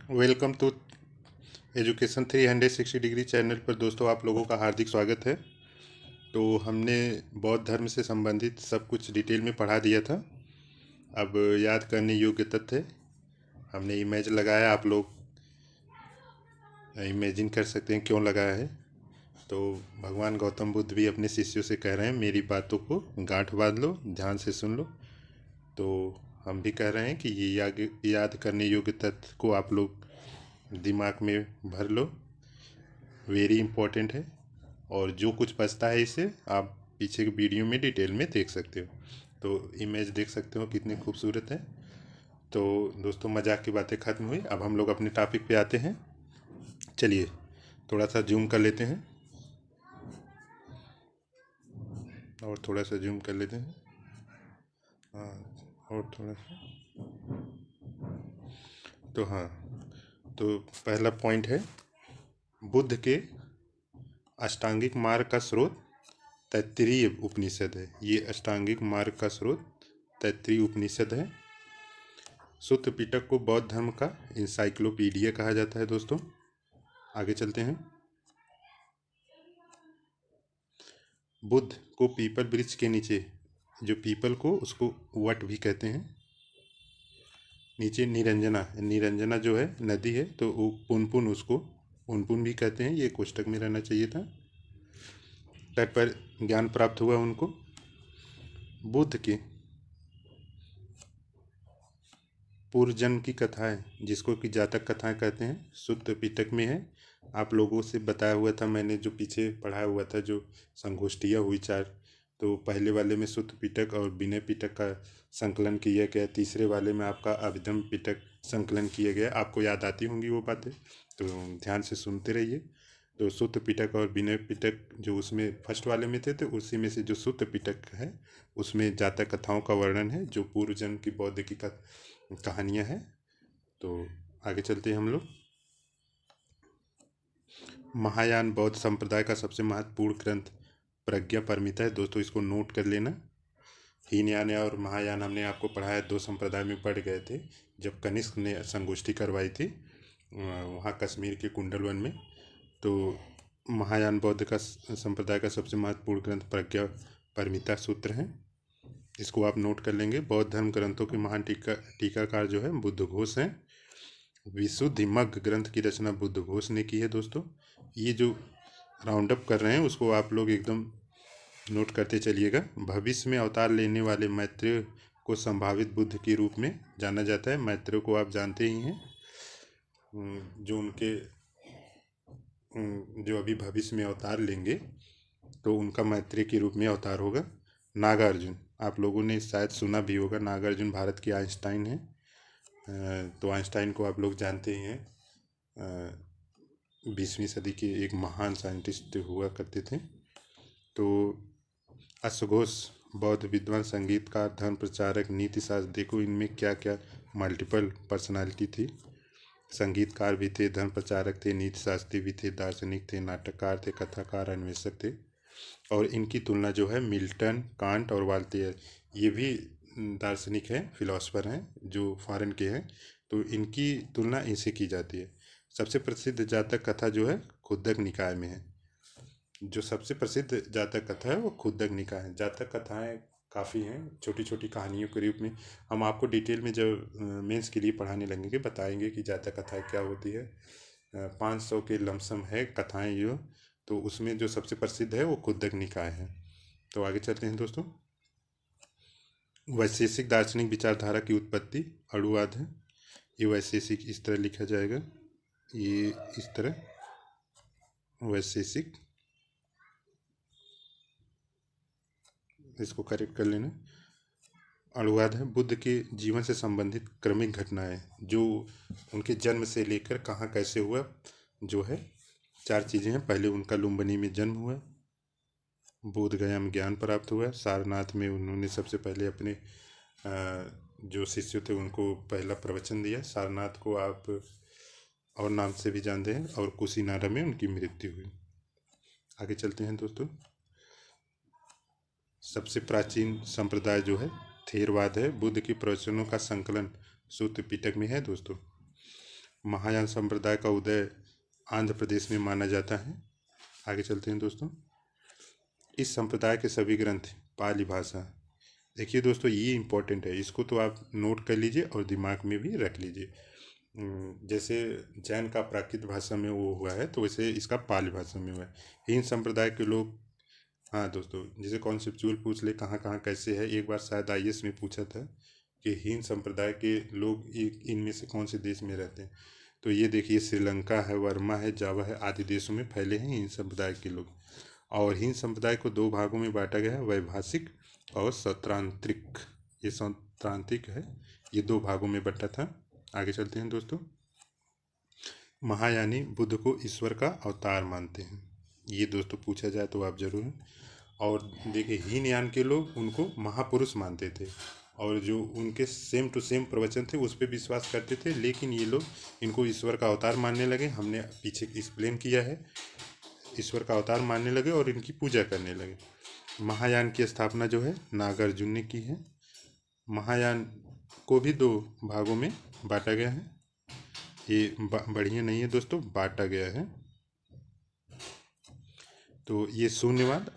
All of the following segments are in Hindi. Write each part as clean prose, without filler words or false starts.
Welcome to education 360 degree channel पर दोस्तों आप लोगों का हार्दिक स्वागत है। तो हमने बौद्ध धर्म से संबंधित सब कुछ डिटेल में पढ़ा दिया था। अब याद करने योग्य तथ्य हमने इमेज लगाया, आप लोग इमेजिन कर सकते हैं क्यों लगाया है। तो भगवान गौतम बुद्ध भी अपने शिष्यों से कह रहे हैं मेरी बातों को गांठ बांध लो, ध्यान से सुन लो। तो हम भी कह रहे हैं कि ये याद करने योग्य तथ्य को आप लोग दिमाग में भर लो, वेरी इम्पोर्टेंट है। और जो कुछ बचता है इसे आप पीछे के वीडियो में डिटेल में देख सकते हो। तो इमेज देख सकते हो कितनी खूबसूरत है। तो दोस्तों मजाक की बातें ख़त्म हुई, अब हम लोग अपने टॉपिक पे आते हैं। चलिए थोड़ा सा जूम कर लेते हैं और थोड़ा सा जूम कर लेते हैं। हाँ, और थोड़ा सा। तो हाँ, तो पहला पॉइंट है बुद्ध के अष्टांगिक मार्ग का स्रोत तैत्तिरीय उपनिषद है। ये अष्टांगिक मार्ग का स्रोत तैत्तिरीय उपनिषद है। सूत्र पिटक को बौद्ध धर्म का इंसाइक्लोपीडिया कहा जाता है। दोस्तों आगे चलते हैं। बुद्ध को पीपल वृक्ष के नीचे, जो पीपल को उसको वट भी कहते हैं, नीचे निरंजना, निरंजना जो है नदी है, तो वो पुनपुन, उसको पुनपुन भी कहते हैं। ये कोष्टक में रहना चाहिए था। तट पर ज्ञान प्राप्त हुआ उनको। बुद्ध के पूर्व जन्म की कथाएं, जिसको कि जातक कथाएं कहते हैं, सूत्र पिटक में है। आप लोगों से बताया हुआ था मैंने, जो पीछे पढ़ाया हुआ था, जो संगोष्ठियाँ हुई चार। तो पहले वाले में सूत्र पिटक और विनय पिटक का संकलन किया गया, तीसरे वाले में आपका अभिधम पिटक संकलन किया गया। आपको याद आती होंगी वो बातें, तो ध्यान से सुनते रहिए। तो सूत्र पिटक और विनय पिटक जो उसमें फर्स्ट वाले में थे, तो उसी में से जो सूत्र पिटक है उसमें जातक कथाओं का वर्णन है, जो पूर्व जन्म की बौद्ध की कहानियां हैं। तो आगे चलते हैं हम लोग। महायान बौद्ध संप्रदाय का सबसे महत्वपूर्ण ग्रंथ प्रज्ञा पारमिता है। दोस्तों इसको नोट कर लेना। हीनयान और महायान हमने आपको पढ़ाया, दो संप्रदाय में पढ़ गए थे जब कनिष्क ने संगोष्ठी करवाई थी वहाँ कश्मीर के कुंडल वन में। तो महायान बौद्ध का संप्रदाय का सबसे महत्वपूर्ण ग्रंथ प्रज्ञा पारमिता सूत्र है। इसको आप नोट कर लेंगे। बौद्ध धर्म ग्रंथों के महान टीकाकार जो है बुद्ध घोष हैं। विशुद्धिमग्ग ग्रंथ की रचना बुद्ध घोष ने की है। दोस्तों ये जो राउंड अप कर रहे हैं उसको आप लोग एकदम नोट करते चलिएगा। भविष्य में अवतार लेने वाले मैत्रेय को संभावित बुद्ध के रूप में जाना जाता है। मैत्रेय को आप जानते ही हैं, जो उनके जो अभी भविष्य में अवतार लेंगे, तो उनका मैत्रेय के रूप में अवतार होगा। नागार्जुन, आप लोगों ने शायद सुना भी होगा, नागार्जुन भारत की आइंस्टाइन है। तो आइंस्टाइन को आप लोग जानते ही हैं, 20वीं सदी के एक महान साइंटिस्ट हुआ करते थे। तो अश्वघोष बौद्ध विद्वान, संगीतकार, धर्म प्रचारक, नीति शास्त्र, देखो इनमें क्या क्या मल्टीपल पर्सनालिटी थी। संगीतकार भी थे, धर्म प्रचारक थे, नीति शास्त्री भी थे, दार्शनिक थे, नाटककार थे, कथाकार, अन्वेषक थे। और इनकी तुलना जो है मिल्टन, कांट और वाल्तेयर, ये भी दार्शनिक हैं, फिलोसफर हैं जो फॉरेन के हैं, तो इनकी तुलना इनसे की जाती है। सबसे प्रसिद्ध जातक कथा जो है खुद्दक निकाय में है। जो सबसे प्रसिद्ध जातक कथा है वो खुद्दक निकाय है। जातक कथाएं काफ़ी हैं, छोटी छोटी कहानियों के रूप में। हम आपको डिटेल में जब मेंस के लिए पढ़ाने लगेंगे बताएंगे कि जातक कथाएं क्या होती है। 500 के लमसम है कथाएं जो, तो उसमें जो सबसे प्रसिद्ध है वो खुद्दक निकाय है। तो आगे चलते हैं दोस्तों। वैशेषिक दार्शनिक विचारधारा की उत्पत्ति अणुवाद है। ये वैशेषिक इस तरह लिखा जाएगा, ये इस तरह वैशेषिक, इसको करेक्ट कर लेना। अणुवाद है बुद्ध के जीवन से संबंधित क्रमिक घटनाएं, जो उनके जन्म से लेकर कहाँ कैसे हुआ, जो है 4 चीज़ें हैं। पहले उनका लुम्बिनी में जन्म हुआ, बोध गया में ज्ञान प्राप्त हुआ, सारनाथ में उन्होंने सबसे पहले अपने जो शिष्य थे उनको पहला प्रवचन दिया। सारनाथ को आप और नाम से भी जानते हैं, और कुशीनारा में उनकी मृत्यु हुई। आगे चलते हैं दोस्तों। सबसे प्राचीन संप्रदाय जो है थेरवाद है। बुद्ध के प्रवचनों का संकलन सूत्र पिटक में है। दोस्तों महायान संप्रदाय का उदय आंध्र प्रदेश में माना जाता है। आगे चलते हैं दोस्तों। इस संप्रदाय के सभी ग्रंथ पाली भाषा। देखिए दोस्तों, ये इम्पोर्टेंट है, इसको तो आप नोट कर लीजिए और दिमाग में भी रख लीजिए। जैसे जैन का प्राकृत भाषा में वो हुआ है, तो वैसे इसका पाली भाषा में हुआ है। हिंद संप्रदाय के लोग, हाँ दोस्तों, जैसे कॉन्सेप्चुअल पूछ ले कहाँ कहाँ कैसे है, एक बार शायद IAS में पूछा था कि हिंद संप्रदाय के लोग इनमें से कौन से देश में रहते हैं। तो ये देखिए, श्रीलंका है, वर्मा है, जावा है आदि देशों में फैले हैं हिंद संप्रदाय के लोग। और हिंद संप्रदाय को 2 भागों में बांटा गया है, वैभाषिक और सौत्रांत्रिक। ये सौत्रांत्रिक है, ये 2 भागों में बंटा था। आगे चलते हैं दोस्तों। महायानी बुद्ध को ईश्वर का अवतार मानते हैं, ये दोस्तों पूछा जाए तो आप जरूर। और देखिए, हीनयान के लोग उनको महापुरुष मानते थे, और जो उनके सेम टू सेम प्रवचन थे उस पर विश्वास करते थे, लेकिन ये लोग इनको ईश्वर का अवतार मानने लगे। हमने पीछे एक्सप्लेन किया है, ईश्वर का अवतार मानने लगे और इनकी पूजा करने लगे। महायान की स्थापना जो है नागार्जुन ने की है। महायान को भी 2 भागों में बांटा गया है। ये बढ़िया नहीं है दोस्तों, बांटा गया है। तो ये शून्यवाद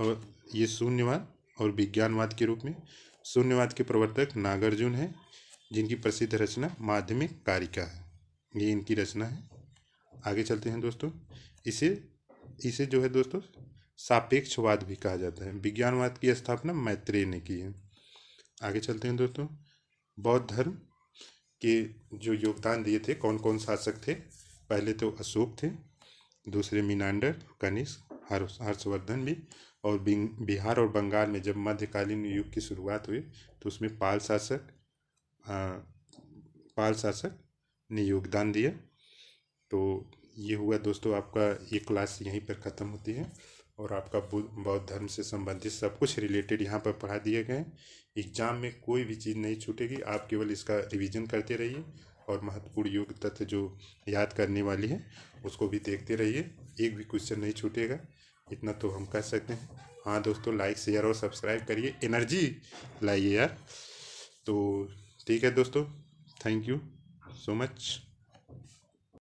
और विज्ञानवाद के रूप में। शून्यवाद के प्रवर्तक नागार्जुन है, जिनकी प्रसिद्ध रचना माध्यमिक कारिका है, ये इनकी रचना है। आगे चलते हैं दोस्तों। इसे जो है दोस्तों सापेक्षवाद भी कहा जाता है। विज्ञानवाद की स्थापना मैत्रेय ने की है। आगे चलते हैं दोस्तों। बौद्ध धर्म के जो योगदान दिए थे, कौन कौन शासक थे? पहले तो अशोक थे, दूसरे मीनांडर, कनिष्क, हर्षवर्धन भी। और बिहार और बंगाल में जब मध्यकालीन युग की शुरुआत हुई तो उसमें पाल शासक ने योगदान दिया। तो ये हुआ दोस्तों, आपका ये क्लास यहीं पर ख़त्म होती है, और आपका बौद्ध धर्म से संबंधित सब कुछ रिलेटेड यहाँ पर पढ़ा दिए गए। एग्जाम में कोई भी चीज़ नहीं छूटेगी, आप केवल इसका रिवीजन करते रहिए, और महत्वपूर्ण योग तथ्य जो याद करने वाली है उसको भी देखते रहिए, एक भी क्वेश्चन नहीं छूटेगा, इतना तो हम कह सकते हैं। हाँ दोस्तों, लाइक शेयर और सब्सक्राइब करिए, एनर्जी लाइए यार। तो ठीक है दोस्तों, थैंक यू सो मच।